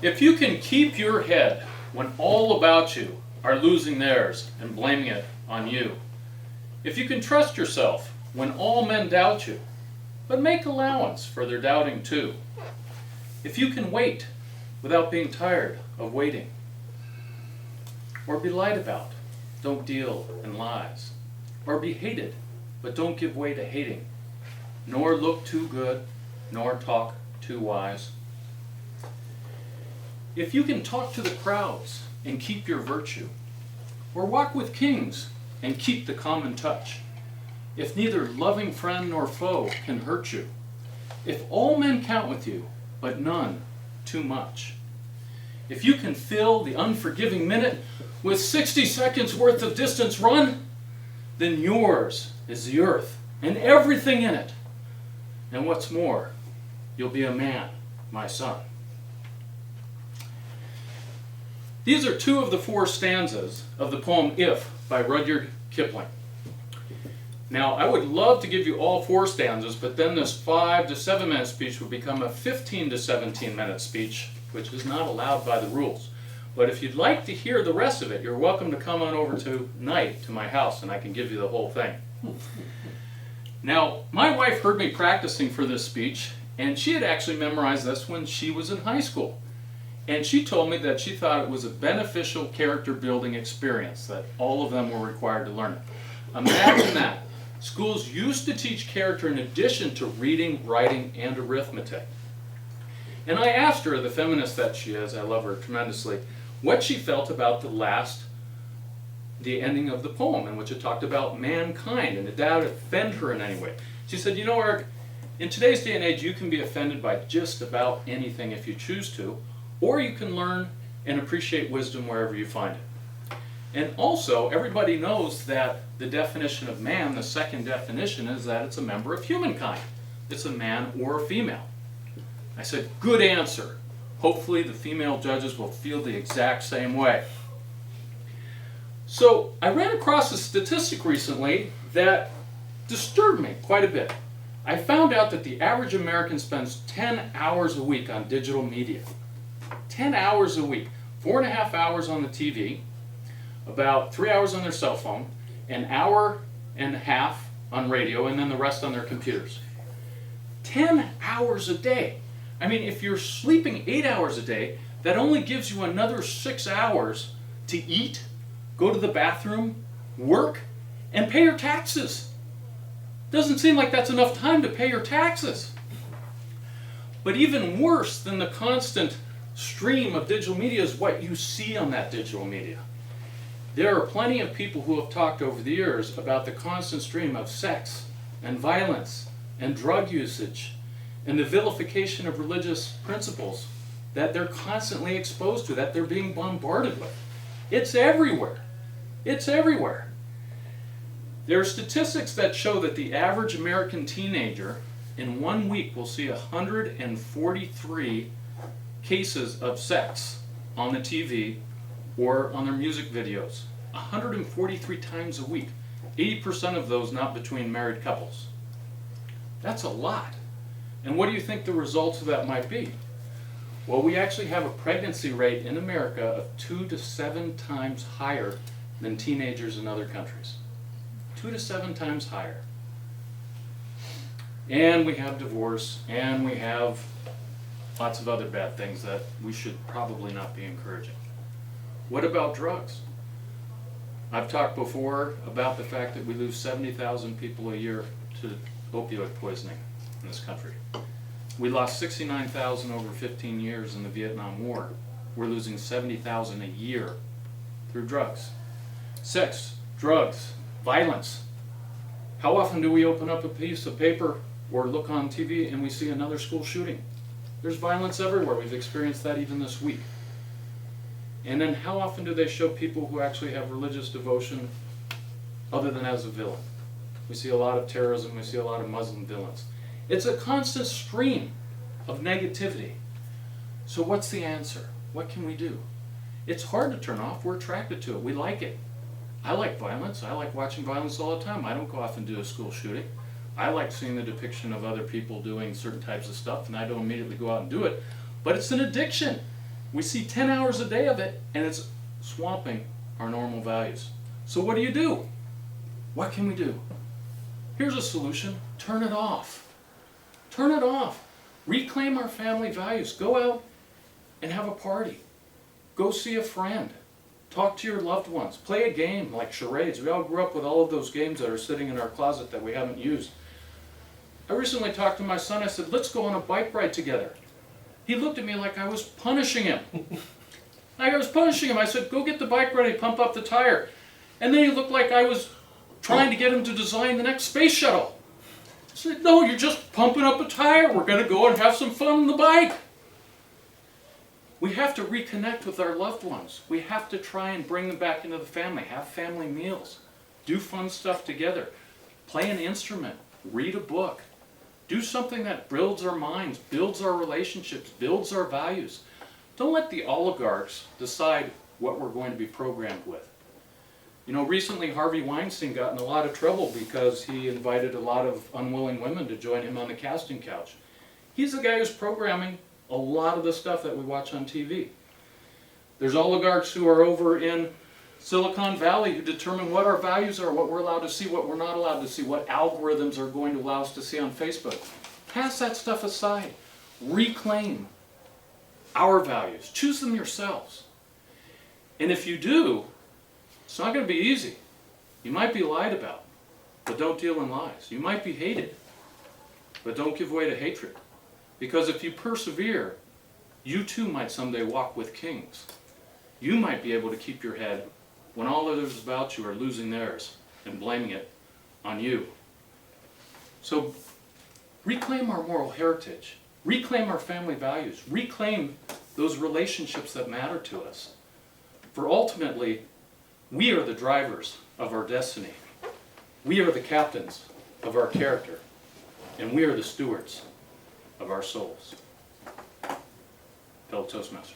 If you can keep your head when all about you are losing theirs and blaming it on you, if you can trust yourself when all men doubt you, but make allowance for their doubting too, if you can wait without being tired of waiting, or be lied about, don't deal in lies, or be hated, but don't give way to hating, nor look too good, nor talk too wise. If you can talk to the crowds and keep your virtue, or walk with kings and keep the common touch, if neither loving friend nor foe can hurt you, if all men count with you, but none too much, if you can fill the unforgiving minute with 60 seconds worth of distance run, then yours is the earth and everything in it. And what's more, you'll be a man, my son. These are two of the 4 stanzas of the poem If by Rudyard Kipling. Now, I would love to give you all 4 stanzas, but then this 5 to 7 minute speech would become a 15 to 17 minute speech, which is not allowed by the rules. But if you'd like to hear the rest of it, you're welcome to come on over tonight to my house and I can give you the whole thing. Now, my wife heard me practicing for this speech, and she had actually memorized this when she was in high school. And she told me that she thought it was a beneficial character building experience, that all of them were required to learn it. Imagine that. Schools used to teach character in addition to reading, writing, and arithmetic. And I asked her, the feminist that she is, I love her tremendously, what she felt about the ending of the poem, in which it talked about mankind, and did that offend her in any way. She said, you know, Erik, in today's day and age, you can be offended by just about anything if you choose to, or you can learn and appreciate wisdom wherever you find it. And also, everybody knows that the definition of man, the second definition, is that it's a member of humankind. It's a man or a female. I said, good answer. Hopefully the female judges will feel the exact same way. So I ran across a statistic recently that disturbed me quite a bit. I found out that the average American spends 10 hours a week on digital media. 10 hours a week. 4.5 hours on the TV, about 3 hours on their cell phone, an hour and a half on radio, and then the rest on their computers. 10 hours a day. I mean, if you're sleeping 8 hours a day, that only gives you another 6 hours to eat, go to the bathroom, work, and pay your taxes. Doesn't seem like that's enough time to pay your taxes. But even worse than the constant stream of digital media is what you see on that digital media. There are plenty of people who have talked over the years about the constant stream of sex and violence and drug usage and the vilification of religious principles that they're constantly exposed to, that they're being bombarded with. It's everywhere. It's everywhere. There are statistics that show that the average American teenager in 1 week will see 143 cases of sex on the TV or on their music videos. 143 times a week. 80% of those not between married couples. That's a lot. And what do you think the results of that might be? Well, we actually have a pregnancy rate in America of 2 to 7 times higher than teenagers in other countries. 2 to 7 times higher. And we have divorce, and we have lots of other bad things that we should probably not be encouraging. What about drugs? I've talked before about the fact that we lose 70,000 people a year to opioid poisoning in this country. We lost 69,000 over 15 years in the Vietnam War. We're losing 70,000 a year through drugs. Sex, drugs, violence. How often do we open up a piece of paper or look on TV and we see another school shooting? There's violence everywhere. We've experienced that even this week. And then how often do they show people who actually have religious devotion other than as a villain? We see a lot of terrorism. We see a lot of Muslim villains. It's a constant stream of negativity. So what's the answer? What can we do? It's hard to turn off. We're attracted to it. We like it. I like violence. I like watching violence all the time. I don't go off and do a school shooting. I like seeing the depiction of other people doing certain types of stuff, and I don't immediately go out and do it. But it's an addiction. We see 10 hours a day of it, and it's swamping our normal values. So what do? What can we do? Here's a solution. Turn it off. Turn it off. Reclaim our family values. Go out and have a party. Go see a friend. Talk to your loved ones. Play a game like charades. We all grew up with all of those games that are sitting in our closet that we haven't used. I recently talked to my son. I said, let's go on a bike ride together. He looked at me like I was punishing him. I said, go get the bike ready, pump up the tire. And then he looked like I was trying to get him to design the next space shuttle. I said, no, you're just pumping up a tire. We're going to go and have some fun on the bike. We have to reconnect with our loved ones. We have to try and bring them back into the family. Have family meals. Do fun stuff together. Play an instrument. Read a book. Do something that builds our minds, builds our relationships, builds our values. Don't let the oligarchs decide what we're going to be programmed with. You know, recently Harvey Weinstein got in a lot of trouble because he invited a lot of unwilling women to join him on the casting couch. He's the guy who's programming a lot of the stuff that we watch on TV. There's oligarchs who are over in Silicon Valley who determine what our values are, what we're allowed to see, what we're not allowed to see, what algorithms are going to allow us to see on Facebook. Pass that stuff aside. Reclaim our values. Choose them yourselves. And if you do, it's not going to be easy. You might be lied about, but don't deal in lies. You might be hated, but don't give way to hatred. Because if you persevere, you too might someday walk with kings. You might be able to keep your head when all others about you are losing theirs and blaming it on you. So reclaim our moral heritage. Reclaim our family values. Reclaim those relationships that matter to us. For ultimately, we are the drivers of our destiny. We are the captains of our character. And we are the stewards of our souls. Fellow Toastmasters.